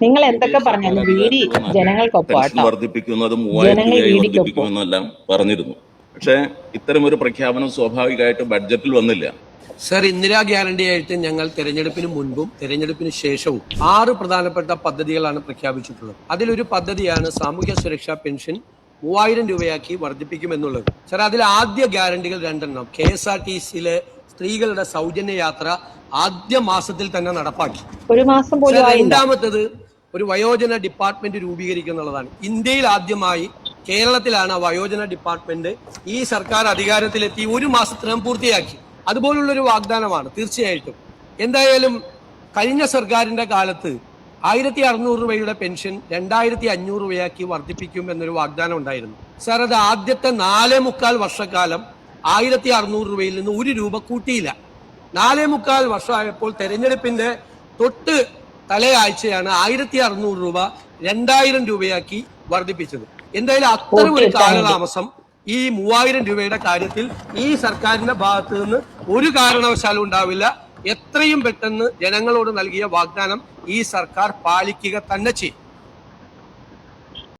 നിങ്ങൾ എന്തൊക്കെ പറഞ്ഞാലും വീടി ജനങ്ങൾക്കൊപ്പം പെൻഷൻ വർദ്ധിപ്പിക്കുന്നത് 3000 രൂപയായി വർദ്ധിപ്പിക്കുമെന്നെല്ലാം പറഞ്ഞിരുന്നു. പക്ഷേ ഇത്തരം ഒരു പ്രഖ്യാപനം സ്വാഭാവികമായിട്ട് ബഡ്ജറ്റിൽ വന്നില്ല. സർ, ഇന്ദിരാ ഗ്യാരണ്ടി ആയിട്ട് ഞങ്ങൾ തെരഞ്ഞെടുപ്പിന് മുൻപും തെരഞ്ഞെടുപ്പിന് ശേഷവും 6 പ്രധാനപ്പെട്ട പദ്ധതികളാണ് പ്രഖ്യാപിച്ചിട്ടുള്ളത്. അതിലൊരു പദ്ധതിയാണ് സാമൂഹ്യ സുരക്ഷാ പെൻഷൻ 3000 രൂപയാക്കി വർദ്ധിപ്പിക്കുമെന്നുള്ളത്. സർ, അതിൽ ആദ്യ ഗ്യാരണ്ടികൾ 2 KSRTCയിലെ സ്ത്രീകളുടെ സൗജന്യ യാത്ര ആദ്യ മാസത്തിൽ തന്നെ നടപ്പാക്കി. ഒരു മാസം പോലും. രണ്ടാമത്തത് ഒരു വയോജന ഡിപ്പാർട്ട്മെന്റ് രൂപീകരിക്കുന്നുള്ളതാണ്. ഇന്ത്യയിൽ ആദ്യമായി കേരളത്തിലാണ് വയോജന ഡിപ്പാർട്ട്മെന്റ് ഈ സർക്കാർ അധികാരത്തിലെത്തി 1 മാസത്തിനകം പൂർത്തിയാക്കി. അതുപോലുള്ളൊരു വാഗ്ദാനമാണ് തീർച്ചയായിട്ടും. എന്തായാലും കഴിഞ്ഞ സർക്കാരിന്റെ കാലത്ത് 1600 രൂപയുടെ പെൻഷൻ 2500 രൂപയാക്കി വർദ്ധിപ്പിക്കും എന്നൊരു വാഗ്ദാനം ഉണ്ടായിരുന്നു. സാർ, അത് ആദ്യത്തെ 4.25 വർഷക്കാലം 1600 രൂപയിൽ നിന്ന് 1 രൂപ കൂട്ടിയില്ല. 4.25 വർഷമായപ്പോൾ തെരഞ്ഞെടുപ്പിന്റെ തൊട്ട് തലയാഴ്ചയാണ് 1600 രൂപ 2000 രൂപയാക്കി വർദ്ധിപ്പിച്ചത്. എന്തായാലും അത്തരം ഒരു കാലതാമസം ഈ 3000 രൂപയുടെ കാര്യത്തിൽ ഈ സർക്കാരിന്റെ ഭാഗത്ത് നിന്ന് ഒരു കാരണവശാലും ഉണ്ടാവില്ല. എത്രയും പെട്ടെന്ന് ജനങ്ങളോട് നൽകിയ വാഗ്ദാനം ഈ സർക്കാർ പാലിക്കുക തന്നെ ചെയ്യും.